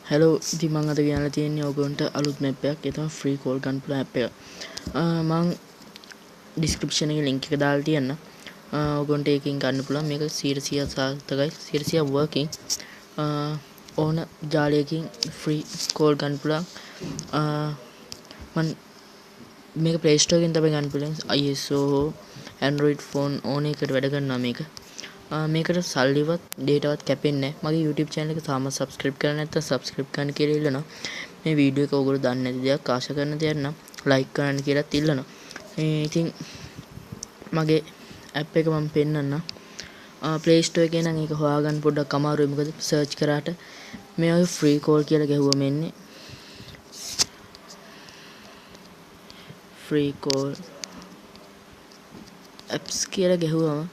Hello, ඉතින් මම අද කියන්න තියෙන්නේ ඔයගොල්ලන්ට අලුත් මැප් එකක්. ඒ තමයි free call ගන්න පුළුවන් app එක. මම description එකේ link එක දාලා තියන්න. ඔයගොල්ලන්ට ඒකෙන් ගන්න පුළුවන්. මේක 100% සාර්ථකයි. 100% working. ඕන ජාලයකින් free call ගන්න පුළුවන්. මම මේක Play Store එකෙන් තමයි ගන්න පුළුවන්. iOS Android phone ඕන එකට වැඩ කරනවා මේක. මේකට සල්ලිවත් ඩේටාවත් කැපෙන්නේ නැහැ. මගේ YouTube channel එක තාම subscribe කරලා නැත්නම් subscribe කරන්න කියලා ඉල්ලනවා. මේ වීඩියෝ එක ඔයගොල්ලෝ දන්නේ නැති දෙයක් ආශා කරන දෙයක් නම් like කරන්න කියලාත් ඉල්ලනවා. ඉතින් මගේ app එක මම පෙන්නන්නම්. Play Store එකේ නම් ඒක හොයාගන්න පොඩ්ඩක් අමාරුයි. මොකද search කරාට මේ වගේ free call කියලා ගැහුවම එන්නේ free call apps කියලා ගැහුවම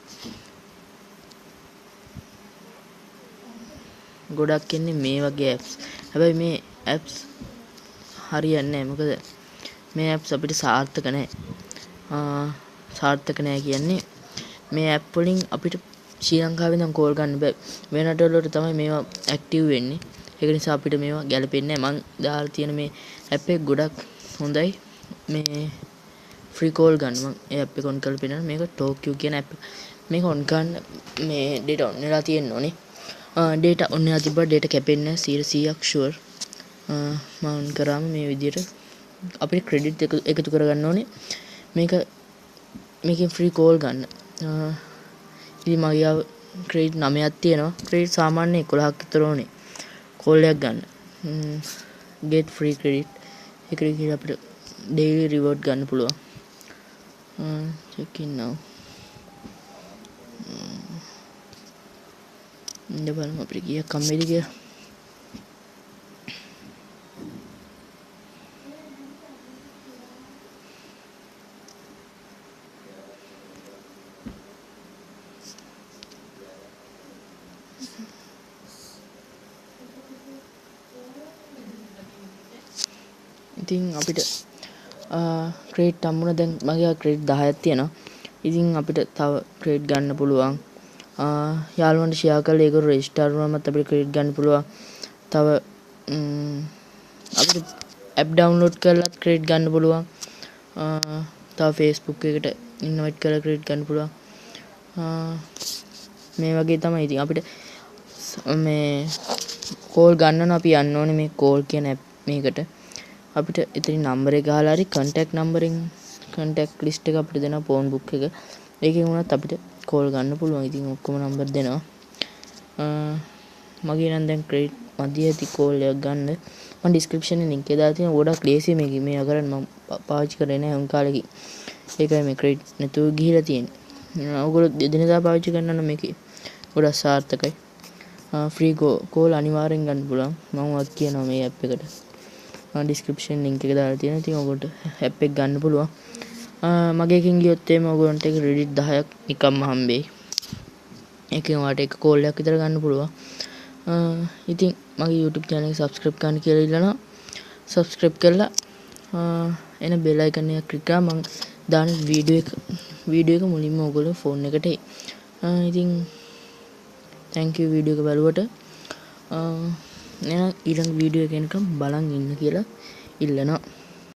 ගොඩක් එන්නේ මේ වගේ apps. හැබැයි මේ apps හරියන්නේ නැහැ. මොකද මේ apps අපිට සාර්ථක නැහැ. සාර්ථක නැහැ කියන්නේ මේ app වලින් අපිට ශ්‍රී ලංකාවේ නම් කෝල් ගන්න බෑ. වෙන රටවල වලට තමයි මේවා ඇක්ටිව් වෙන්නේ. ඒක නිසා අපිට මේවා ගැලපෙන්නේ නැහැ. මං දාලා තියෙන මේ app එක ගොඩක් හොඳයි. මේ free call ගන්න මම ඒ app එක on කරලා පෙන්නනවා. මේක talk you කියන app එක. මේක on කරන්න මේ data on වෙලා තියෙන්න ඕනේ. data on වෙලා තිබ්බා data කැපෙන්නේ නැහැ 100%ක් sure. මම on කරාම මේ විදිහට අපිට credit එකතු කරගන්න ඕනේ. මේකෙන් free call ගන්න. ඉතින් මගේ credit 9ක් තියෙනවා. credit සාමාන්‍ය 11ක් විතර ඕනේ. call එකක් ගන්න. get free credit. ඒකට ගිහලා අපිට daily reward ගන්න පුළුවන්. check in now. ඉන්න බලමු අපිට කීයක් කම්මැලි කියලා. ඉතින් අපිට ක්‍රෙඩිට් හම්බුණා. දැන් මගේ ක්‍රෙඩිට් 10ක් තියෙනවා. ඉතින් අපිට තව ක්‍රෙඩිට් ගන්න පුළුවන්. යාළුවන්ට ෂෙයා කරලා ඒක රෙජිස්ටර් වුණාමත් අපිට ක්‍රෙඩිට් ගන්න පුළුවන්. තව අපිට ඇප් ඩවුන්ලෝඩ් කරලාත් ක්‍රෙඩිට් ගන්න පුළුවන්. තව Facebook එකට ඉන්වයිට් කරලා ක්‍රෙඩිට් ගන්න පුළුවන්. මේ වගේ තමයි. ඉතින් අපිට මේ කෝල් ගන්න නම් අපි යන්න ඕනේ මේ කෝල් කියන ඇප් මේකට. අපිට ඉතින් නම්බර් එක ගහලා හරි contact නම්බරෙන් contact list එක අපිට දෙනවා phone book එක. ඒකෙන් වුණත් අපිට කෝල් ගන්න පුළුවන්. ඉතින් ඔක්කොම නම්බර් දෙනවා. මගේ නම් දැන් ක්‍රෙඩිට් මදි ඇති කෝල් එකක් ගන්න. මම description එකේ link එක දාලා තියෙනවා. ගොඩක් ලේසි මේ අකරන්න මම පාවිච්චි කරේ නැහැ උන් කාලෙකින්. ඒකයි මේ ක්‍රෙඩිට් නැතුව ගිහිලා තියෙන්නේ. ඔයගොල්ලෝ දෙදිනදා පාවිච්චි කරනවා නම් මේකේ ගොඩක් සාර්ථකයි. free call අනිවාර්යෙන් ගන්න පුළුවන්. මම වත් කියනවා මේ app එකට. description link එක දාලා තියෙනවා. ඉතින් ඔයගොල්ලන්ට app එක ගන්න පුළුවන්. මගේ එකෙන් ගියොත් එimhe ඔයගොල්ලන්ට credit 10ක් නිකම්ම හම්බෙයි. ඒකෙන් ඔයාලට එක call එකක් විතර ගන්න පුළුවන්. ඉතින් මගේ YouTube channel එක subscribe කරන්න කියලා ඉල්ලනවා. subscribe කරලා එන bell icon එක click කරා මම දාන වීඩියෝ එක මුලින්ම ඔයගොල්ලෝ phone එකට එයි. ඉතින් thank you වීඩියෝ එක බලුවට. එහෙනම් ඊළඟ වීඩියෝ එක එනකම් බලන් ඉන්න කියලා ඉල්ලනවා.